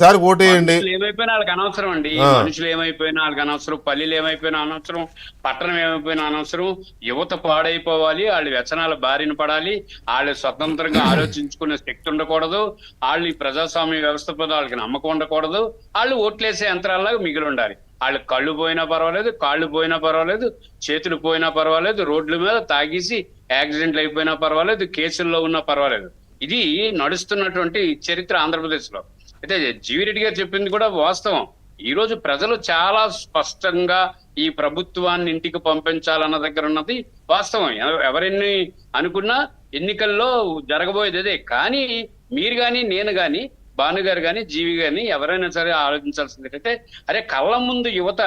Sir ఓటేయండి. ఏమైపోయినా వాళ్ళకి అనవసరం అండి. మనుషులు ఏమైపోయినా వాళ్ళకి అనవసరం, పల్లెలు ఏమైపోయినా అనవసరం, పట్టణం ఏమైపోయినా అనవసరం. యువత పాడైపోవాలి, వాళ్ళు వ్యసనాల బారిన పడాలి, వాళ్ళు స్వతంత్రంగా ఆలోచించుకునే శక్తి ఉండకూడదు, వాళ్ళు ఈ ప్రజాస్వామ్య వ్యవస్థ పద వాళ్ళకి నమ్మకం ఉండకూడదు, వాళ్ళు ఓట్లేసే యంత్రాల్లాగా మిగిలి ఉండాలి. వాళ్ళు కళ్ళు పోయినా పర్వాలేదు, కాళ్ళు పోయినా పర్వాలేదు, చేతులు పోయినా పర్వాలేదు, రోడ్ల మీద తాగేసి యాక్సిడెంట్లు అయిపోయినా పర్వాలేదు, కేసుల్లో ఉన్నా పర్వాలేదు. ఇది నడుస్తున్నటువంటి చరిత్ర ఆంధ్రప్రదేశ్ లో. అయితే జీవిరెడ్డి గారు చెప్పింది కూడా వాస్తవం. ఈ రోజు ప్రజలు చాలా స్పష్టంగా ఈ ప్రభుత్వాన్ని ఇంటికి పంపించాలన్న దగ్గర ఉన్నది వాస్తవం. ఎవరెన్ని అనుకున్నా ఎన్నికల్లో జరగబోయేది అదే. కానీ మీరు గాని, నేను గాని, భాను గారు గాని, జీవి గాని ఎవరైనా సరే ఆలోచించాల్సింది ఏంటంటే, అరే కళ్ళ ముందు యువత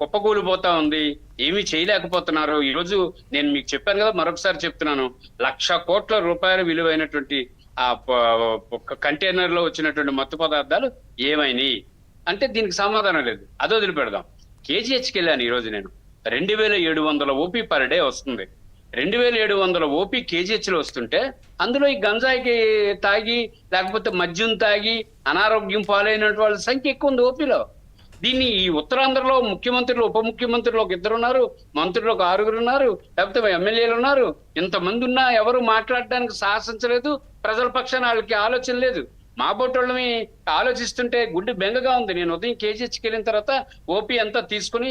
కుప్పకూలిపోతా ఉంది, ఏమీ చేయలేకపోతున్నారు. ఈ రోజు నేను మీకు చెప్పాను కదా, మరొకసారి చెప్తున్నాను, 1,00,000 కోట్ల రూపాయల విలువైనటువంటి ఆ కంటైనర్ లో వచ్చినటువంటి మత్తు పదార్థాలు ఏమైనాయి అంటే దీనికి సమాధానం లేదు. అదో వదిలిపెడదాం. కేజీహెచ్కి వెళ్ళాను ఈ రోజు నేను. 2,700 ఓపీ పర్ డే వస్తుంది. 2,700 ఓపీ కేజీహెచ్ లో వస్తుంటే అందులో ఈ గంజాయికి తాగి లేకపోతే మద్యం తాగి అనారోగ్యం పాలైన వాళ్ళ సంఖ్య ఎక్కువ ఉంది ఓపీలో. దీన్ని ఈ ఉత్తరాంధ్రలో ముఖ్యమంత్రులు, ఉప ముఖ్యమంత్రులు ఒక 2 ఉన్నారు, మంత్రులు ఒక 6 ఉన్నారు, లేకపోతే ఎమ్మెల్యేలు ఉన్నారు. ఇంతమంది ఉన్నా ఎవరు మాట్లాడడానికి సాహసించలేదు. ప్రజల పక్షాన వాళ్ళకి ఆలోచన లేదు. మా బొట్టోళ్ళని ఆలోచిస్తుంటే గుడ్డి బెంగగా ఉంది. నేను ఉదయం కేజీహెచ్కి వెళ్ళిన తర్వాత ఓపీ అంతా తీసుకుని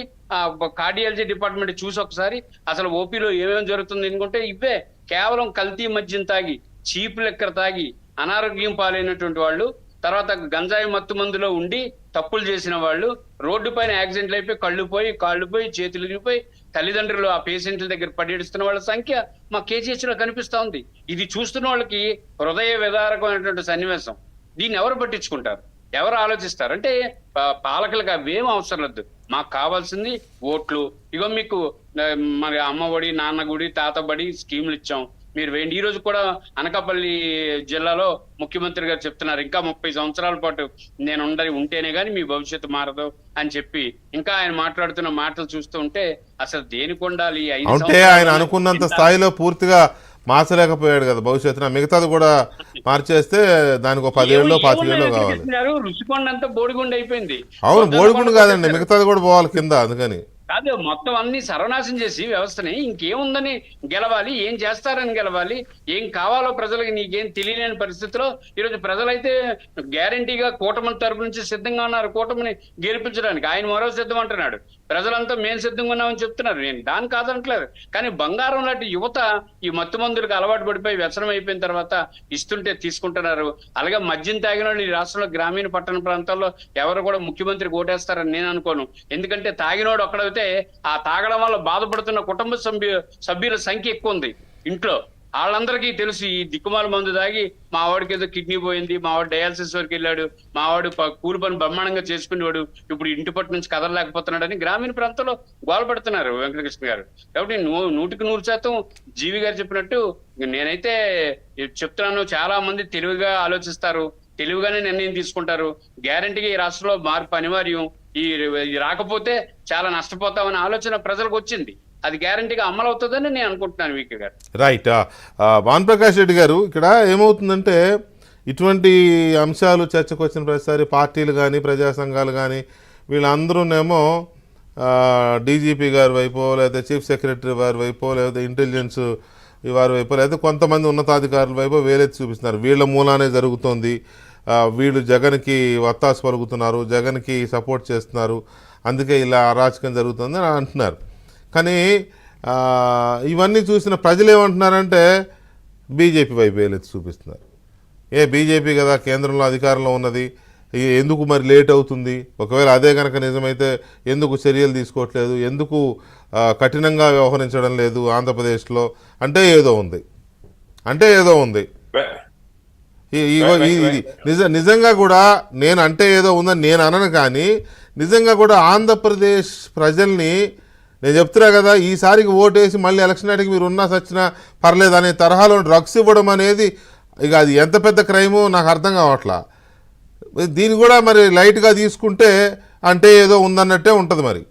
కార్డియాలజీ డిపార్ట్మెంట్ చూసి ఒకసారి అసలు ఓపీలో ఏమేమి జరుగుతుంది అనుకుంటే ఇవే కేవలం కల్తీ మద్యం తాగి, చీప్ లెక్కర తాగి అనారోగ్యం పాలైనటువంటి వాళ్ళు, తర్వాత గంజాయి మత్తు మందులో ఉండి తప్పులు చేసిన వాళ్ళు, రోడ్డు పైన యాక్సిడెంట్లు అయిపోయి కళ్ళు పోయి, కాళ్ళు పోయి, చేతులు ఇరిగిపోయి తల్లిదండ్రులు ఆ పేషెంట్ల దగ్గర పడేడుస్తున్న వాళ్ళ సంఖ్య మా కేజీహెచ్ లో కనిపిస్తా ఉంది. ఇది చూస్తున్న వాళ్ళకి హృదయ విదారకమైనటువంటి సన్నివేశం. దీన్ని ఎవరు పట్టించుకుంటారు, ఎవరు ఆలోచిస్తారు? అంటే పాలకులకు అవేం అవసరం లేదు. మాకు కావాల్సింది ఓట్లు. ఇగో మీకు మరి అమ్మఒడి, నాన్నగుడి, తాతబడి స్కీములు ఇచ్చాం, మీరు వేయండి. ఈ రోజు కూడా అనకాపల్లి జిల్లాలో ముఖ్యమంత్రి గారు చెప్తున్నారు, ఇంకా 30 సంవత్సరాల పాటు నేను ఉంటేనే గానీ మీ భవిష్యత్తు మారదు అని చెప్పి ఇంకా ఆయన మాట్లాడుతున్న మాటలు చూస్తూ ఉంటే అసలు దేనికి ఉండాలి? అంటే ఆయన అనుకున్నంత స్థాయిలో పూర్తిగా మార్చలేకపోయాడు కదా భవిష్యత్తున. మిగతాది కూడా మార్చేస్తే దానికి 10 ఏళ్ళు 25 ఏళ్ళు కావాలి. రుషికొండంతా బోడిగుండు అయిపోయింది. అవును, బోడిగుండు కాదండి, మిగతాది కూడా పోవాలి కింద. అందుకని కాదు, మొత్తం అన్ని సర్వనాశం చేసి వ్యవస్థని ఇంకేముందని గెలవాలి, ఏం చేస్తారని గెలవాలి, ఏం కావాలో ప్రజలకి నీకేం తెలియలేని పరిస్థితిలో ఈరోజు ప్రజలైతే గ్యారంటీగా కూటమి తరపు నుంచి సిద్ధంగా ఉన్నారు కూటమిని గెలిపించడానికి. ఆయన మరో సిద్ధం అంటున్నాడు, ప్రజలంతా మేము సిద్ధంగా ఉన్నామని చెప్తున్నారు. నేను దాని కాదనట్లేదు. కానీ బంగారం లాంటి యువత ఈ మత్తు మందులకు అలవాటు పడిపోయి వ్యసనం అయిపోయిన తర్వాత ఇస్తుంటే తీసుకుంటున్నారు. అలాగే మద్యం తాగిన వాళ్ళు ఈ రాష్ట్రంలో గ్రామీణ పట్టణ ప్రాంతాల్లో ఎవరు కూడా ముఖ్యమంత్రికి ఓటేస్తారని నేను అనుకోను. ఎందుకంటే తాగినోడు ఒక్కడైతే ఆ తాగడం వల్ల బాధపడుతున్న కుటుంబ సభ్యుల సంఖ్య ఎక్కువ ఉంది ఇంట్లో. వాళ్ళందరికీ తెలుసు ఈ దిక్కుమాల మందు తాగి మా వాడికి ఏదో కిడ్నీ పోయింది, మా వాడు డయాలసిస్ వరకు వెళ్ళాడు, మా వాడు కూలి పని బ్రహ్మాండంగా చేసుకునేవాడు ఇప్పుడు ఇంటి పట్టు నుంచి కదలలేకపోతున్నాడు అని గ్రామీణ ప్రాంతంలో గోలపడుతున్నారు వెంకటకృష్ణ గారు. కాబట్టి 100% జీవి గారు చెప్పినట్టు నేనైతే చెప్తున్నాను, చాలా మంది తెలివిగా ఆలోచిస్తారు, తెలివిగానే నిర్ణయం తీసుకుంటారు. గ్యారంటీగా ఈ రాష్ట్రంలో మార్పు అనివార్యం, ఈ రాకపోతే చాలా నష్టపోతామనే ఆలోచన ప్రజలకు వచ్చింది. అది గ్యారంటీగా అమలు అవుతుందని నేను అనుకుంటున్నాను వీకే గారు. రైట్. భానుప్రకాష్ రెడ్డి గారు, ఇక్కడ ఏమవుతుందంటే ఇటువంటి అంశాలు చర్చకు వచ్చిన ప్రతిసారి పార్టీలు కానీ ప్రజా సంఘాలు కానీ వీళ్ళందరూనేమో డీజీపీ గారి వైపు, లేకపోతే చీఫ్ సెక్రటరీ వారి వైపు, లేకపోతే ఇంటెలిజెన్స్ వారి వైపు, లేకపోతే కొంతమంది ఉన్నతాధికారుల వైపు వేలెత్తి చూపిస్తున్నారు. వీళ్ళ మూలానే జరుగుతోంది, వీళ్ళు జగన్కి వత్తాసు పలుకుతున్నారు, జగన్కి సపోర్ట్ చేస్తున్నారు, అందుకే ఇలా అరాచకం జరుగుతుంది అని అంటున్నారు. కానీ ఇవన్నీ చూసిన ప్రజలు ఏమంటున్నారంటే బీజేపీ వైపు వేలెత్తి చూపిస్తున్నారు. బీజేపీ కదా కేంద్రంలో అధికారంలో ఉన్నది, ఎందుకు మరి లేట్ అవుతుంది, ఒకవేళ అదే కనుక నిజమైతే ఎందుకు చర్యలు తీసుకోవట్లేదు, ఎందుకు కఠినంగా వ్యవహరించడం లేదు ఆంధ్రప్రదేశ్లో అంటే ఏదో ఉంది. నిజంగా కూడా నేను అంటే ఏదో ఉందని నేను అనను, కానీ నిజంగా కూడా ఆంధ్రప్రదేశ్ ప్రజల్ని నేను చెప్తున్నా కదా, ఈసారికి ఓటేసి మళ్ళీ ఎలక్షన్ నాటికి మీరు ఉన్నా సచ్చినా పర్లేదు అనే తరహాలో డ్రగ్స్ ఇవ్వడం అనేది ఇక అది ఎంత పెద్ద క్రైమో నాకు అర్థం కావట్లా. దీన్ని కూడా మరి లైట్గా తీసుకుంటే అంటే ఏదో ఉందన్నట్టే ఉంటుంది మరి.